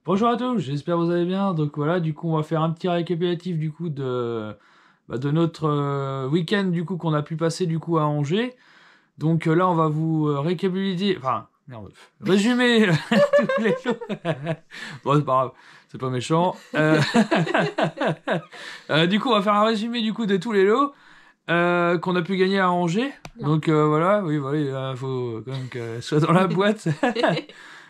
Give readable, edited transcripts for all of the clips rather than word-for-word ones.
Bonjour à tous, j'espère que vous allez bien. Donc voilà, du coup, on va faire un petit récapitulatif du coup de notre week-end du coup qu'on a pu passer du coup à Angers. Donc là, on va vous récapituler, enfin, merde, résumer tous les lots. Bon, c'est pas grave, c'est pas méchant. Du coup, on va faire un résumé du coup de tous les lots qu'on a pu gagner à Angers. Non. Donc voilà, oui, voilà, il faut quand même que soit dans la boîte.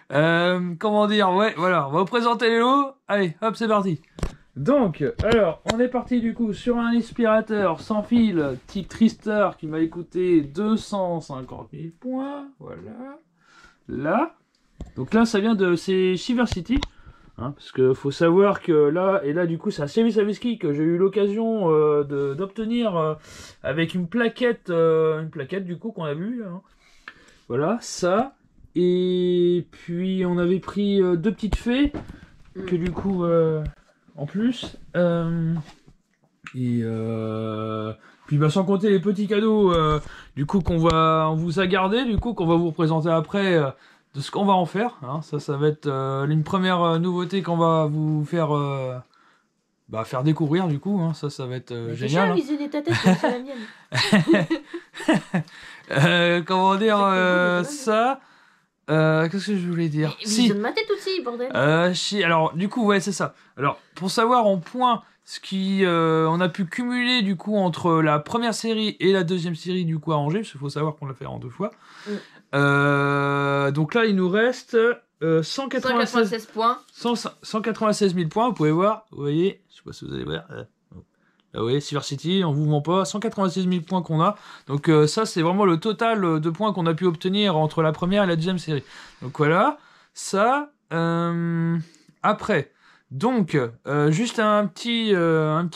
Comment dire, ouais, voilà, on va vous présenter les lots. Allez, hop, c'est parti. Donc, alors, on est parti du coup sur un aspirateur sans fil type Trister qui m'a coûté 250 000 points. Voilà. Là. Donc là, ça vient de c'est Shiver City. Hein, parce que faut savoir que là, et là du coup, c'est un service à whisky que j'ai eu l'occasion d'obtenir avec une plaquette du coup qu'on a vu. Hein. Voilà, ça. Et puis on avait pris deux petites fées que du coup en plus puis bah sans compter les petits cadeaux du coup on vous a gardé du coup qu'on va vous représenter après de ce qu'on va en faire hein. Ça va être une première nouveauté qu'on va vous faire faire découvrir du coup hein. Ça va être Mais génial déjà, visionner ta tête, c'est la mienne. comment dire C'est que beau, ça qu'est-ce que je voulais dire mais visionne ma tête aussi, bordel. Alors, du coup, ouais, c'est ça. Alors, pour savoir en points ce qui on a pu cumuler du coup entre la première série et la deuxième série du coup à Angers, parce qu'il faut savoir qu'on l'a fait en deux fois. Donc là, il nous reste 196 points. 196 000 points, vous pouvez voir. Vous voyez, je sais pas si vous allez voir. Vous voyez, Silver City, on vous ment pas, 196 000 points qu'on a. Donc ça, c'est vraiment le total de points qu'on a pu obtenir entre la première et la deuxième série. Donc voilà, ça. Après, donc, juste un petit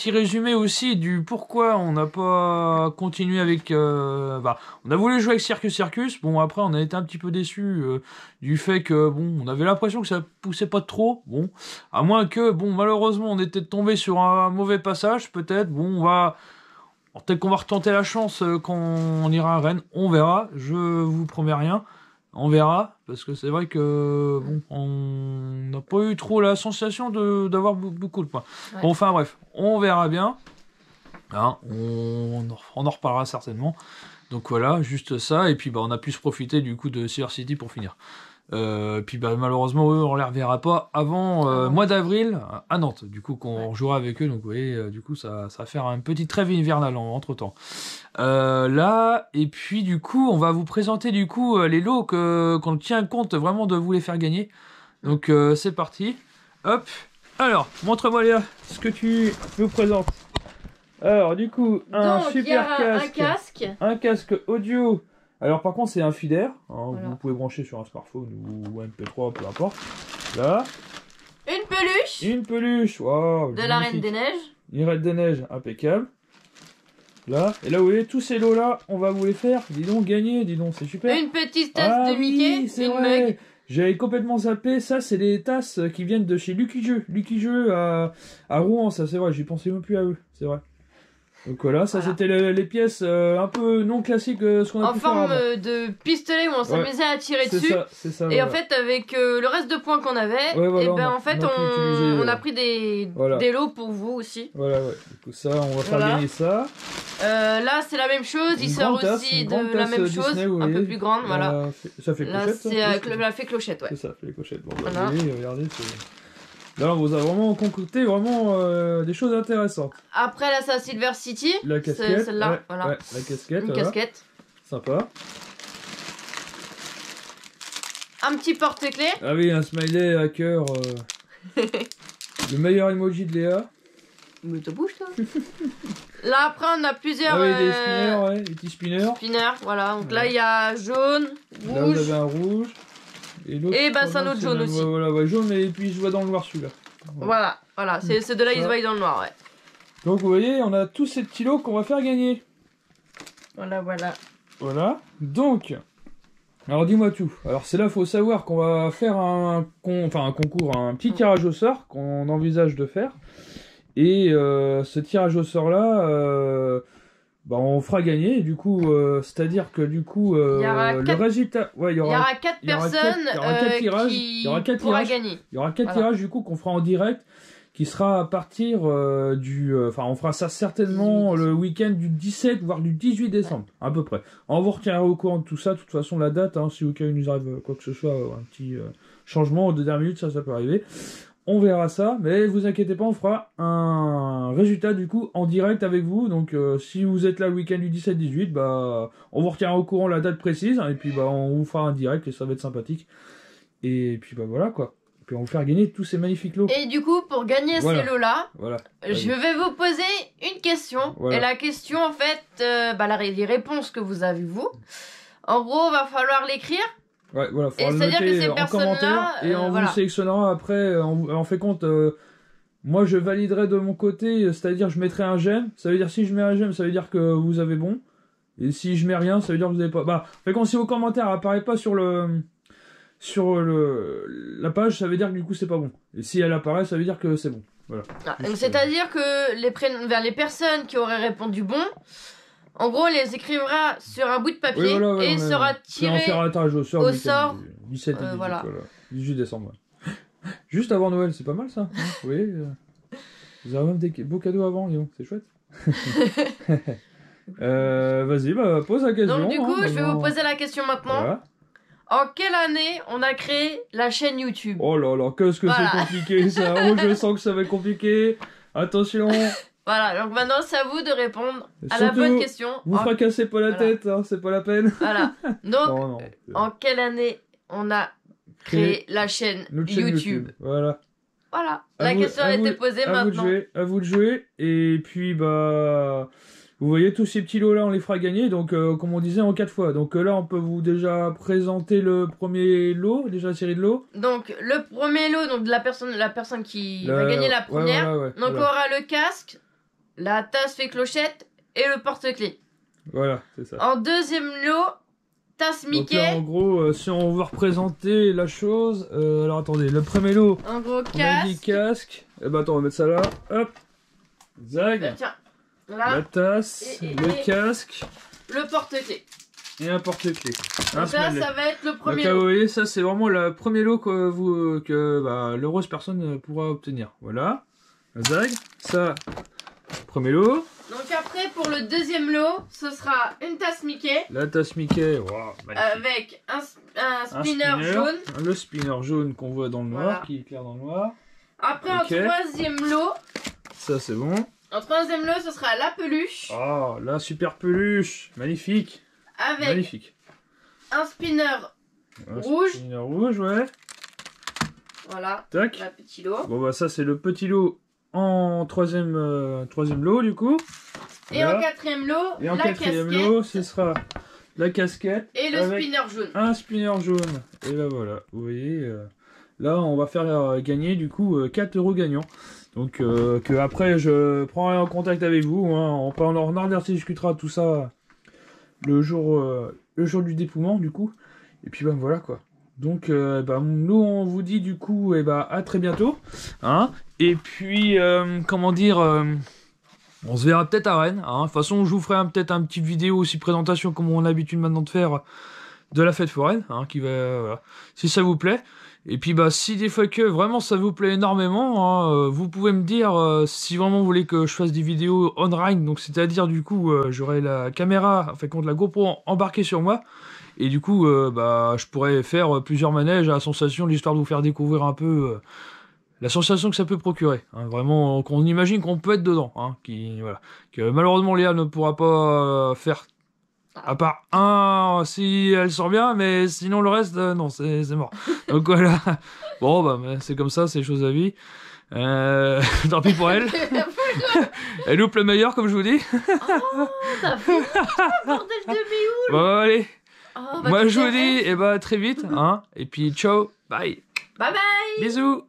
résumé aussi du pourquoi on n'a pas continué avec... on a voulu jouer avec Circus. Bon, après, on a été un petit peu déçus du fait que, bon, on avait l'impression que ça poussait pas trop. Bon, à moins que, bon, malheureusement, on était tombé sur un mauvais passage, peut-être. Bon, peut-être qu'on va retenter la chance quand on ira à Rennes. On verra, je vous promets rien. On verra, parce que c'est vrai que bon, on n'a pas eu trop la sensation d'avoir beaucoup de points. Ouais. Bon, enfin bref, on verra bien. Hein, on en reparlera certainement. Donc voilà, juste ça. Et puis on a pu se profiter du coup de Silver City pour finir. Puis malheureusement, eux, on les reverra pas avant mois d'avril à Nantes. Du coup, qu'on jouera avec eux. Donc vous voyez, du coup, ça va faire un petit trêve hivernal entre temps. Là, et puis du coup, on va vous présenter du coup les lots qu'on tient compte vraiment de vous les faire gagner. Donc c'est parti. Hop. Alors, montre-moi Léa ce que tu nous présentes. Alors, du coup, un Donc, super casque. Un casque audio. Alors, par contre, c'est un feeder. Hein, Voilà. Vous pouvez brancher sur un smartphone ou MP3, peu importe. Là. Une peluche. Une peluche. Wow, De la Reine des Neiges. Une Reine des Neiges, impeccable. Là. Et là, vous voyez, tous ces lots-là, on va vous les faire. Dis donc, gagner. Dis donc, c'est super. Une petite tasse de Mickey. Oui, c'est une vrai. mug. J'avais complètement zappé. Ça, c'est des tasses qui viennent de chez Lucky Jeux. Lucky Jeux à Rouen, ça, c'est vrai. J'y pensais même plus à eux. C'est vrai. Donc voilà, ça c'était les pièces un peu non classiques ce qu'on a En pu faire forme avant. de pistolet où on s'amusait à tirer dessus. C'est ça. Et voilà. en fait, avec le reste de points qu'on avait, voilà, et ben en fait, on a pris des lots pour vous aussi. Voilà, ouais. Du coup, ça, on va faire gagner ça. Là, c'est la même chose. Il sort aussi de la même chose, Disney, un peu plus grande, voilà. Ça fait là, clochette. Là, c'est fait clochette, ouais. C'est ça, fait les clochettes. Bon, voilà. Voyez, regardez, là, on vous a vraiment concocté des choses intéressantes. Après, là, c'est à Silver City. La casquette. Celle-là, voilà. Ouais, la casquette. Une casquette. Sympa. Un petit porte-clés. Ah oui, un smiley à cœur. Le meilleur emoji de Léa. Mais te bouge, toi. Là, après, on a plusieurs... Ah oui, des spinners, des petits spinners. Spinners, voilà. Donc là, il y a jaune, rouge. Là, vous avez un rouge. Et c'est un autre jaune aussi. Voilà, jaune, et puis je vois dans le noir celui-là. Voilà. C'est de là, il se voit dans le noir, ouais. Donc, vous voyez, on a tous ces petits lots qu'on va faire gagner. Voilà. Donc, alors dis-moi tout. Alors, c'est là, il faut savoir qu'on va faire un concours, un petit tirage au sort qu'on envisage de faire. Et ce tirage au sort là, bah, on fera gagner. Du coup, c'est-à-dire que du coup, le résultat... Ouais, il y aura 4 personnes il y aura 4 tirages. Gagner. Il y aura 4 tirages, du coup, qu'on fera en direct, qui sera à partir Enfin, on fera ça certainement le week-end du 17, voire du 18 décembre, à peu près. On vous retiendra au courant de tout ça. De toute façon, la date, si au cas où il nous arrive quoi que ce soit, un petit changement de dernière minute, ça peut arriver. On verra ça, mais vous inquiétez pas, on fera un résultat du coup en direct avec vous. Donc si vous êtes là le week-end du 17-18, bah on vous retiendra au courant la date précise, et puis bah on vous fera un direct et ça va être sympathique. Et puis bah voilà quoi. Et puis on va vous faire gagner tous ces magnifiques lots. Et du coup, pour gagner ces lots-là, je vais vous poser une question. Et la question en fait, les réponses que vous avez vous, en gros, va falloir l'écrire. Ouais, voilà, faudra le noter en commentaire et on vous sélectionnera après. On fait compte, moi je validerai de mon côté, c'est-à-dire je mettrai un j'aime. Ça veut dire si je mets un j'aime, ça veut dire que vous avez bon. Et si je mets rien, ça veut dire que vous n'avez pas. Bah, fait compte si vos commentaires apparaissent pas sur la page, ça veut dire que du coup c'est pas bon. Et si elle apparaît, ça veut dire que c'est bon. Voilà. C'est-à-dire que vers les personnes qui auraient répondu bon. En gros, on les écrira sur un bout de papier et sera tiré au sort 17 et 18 décembre. Juste avant Noël, c'est pas mal ça. Oui. Vous avez même des beaux cadeaux avant, c'est chouette. Vas-y, pose la question. Donc du coup, je vais vous poser la question maintenant. Voilà. En quelle année on a créé la chaîne YouTube? Oh là là, qu'est-ce que c'est compliqué ça. Oh, je sens que ça va être compliqué. Attention. Voilà, donc maintenant c'est à vous de répondre à la bonne question. Vous fracassez pas la tête, c'est pas la peine. Voilà. Donc, en quelle année on a créé la chaîne YouTube? Voilà. Voilà, la question a été posée maintenant. À vous de jouer. Et puis, vous voyez tous ces petits lots là, on les fera gagner. Donc, comme on disait, en 4 fois. Donc là, on peut vous déjà présenter le premier lot, déjà la série de lots. Donc, le premier lot, donc de la personne qui va gagner la première. Donc, on aura le casque, la tasse fait clochette et le porte-clés. Voilà, c'est ça. En deuxième lot, tasse Mickey. Donc là, en gros, si on veut représenter la chose... alors attendez, le premier lot, en gros, on a dit casque. Et attends, on va mettre ça là. Hop. Zag. Tiens, là. La tasse, le casque. Le porte-clés. Et un porte-clés. Ça va être le premier lot. Vous voyez, ça c'est vraiment le premier lot que l'heureuse personne pourra obtenir. Voilà. Zag. Ça... Premier lot. Donc après, pour le deuxième lot, ce sera une tasse Mickey. La tasse Mickey, avec un spinner jaune. Le spinner jaune qu'on voit dans le noir, qui éclaire dans le noir. Après, en troisième lot. Ça, c'est bon. En troisième lot, ce sera la peluche. Oh, la super peluche. Magnifique. Avec un spinner rouge. Un spinner rouge, ouais. Voilà. Tac. Le petit lot. Bon, ça, c'est le petit lot. En troisième lot du coup. Et en quatrième lot, et en quatrième lot, ce sera la casquette. Et le spinner jaune. Un spinner jaune. Et là voilà, vous voyez, là on va faire gagner du coup 4 € gagnants. Donc que après je prendrai en contact avec vous. On en discutera tout ça le jour du dépouillement du coup. Et puis voilà quoi. Donc nous on vous dit du coup à très bientôt. Et puis on se verra peut-être à Rennes. De toute façon je vous ferai peut-être un petit vidéo aussi présentation comme on a l'habitude maintenant de faire de la fête foraine. Qui va si ça vous plaît. Et puis si des fois que vraiment ça vous plaît énormément, vous pouvez me dire si vraiment vous voulez que je fasse des vidéos on-ride. Donc c'est-à-dire du coup j'aurai la caméra, contre la GoPro embarquée sur moi. Et du coup, je pourrais faire plusieurs manèges à la sensation, l'histoire de vous faire découvrir un peu la sensation que ça peut procurer. Vraiment, qu'on imagine qu'on peut être dedans. Que malheureusement, Léa ne pourra pas faire, à part un si elle sort bien, mais sinon le reste, non, c'est mort. Donc voilà. Bon, c'est comme ça, c'est chose à vie. Tant pis pour elle. Elle loupe le meilleur, comme je vous dis. Oh, t'as fait bordel de méoul. Bon, allez. Moi je vous dis, très vite, et puis ciao, bye. Bye bye. Bisous.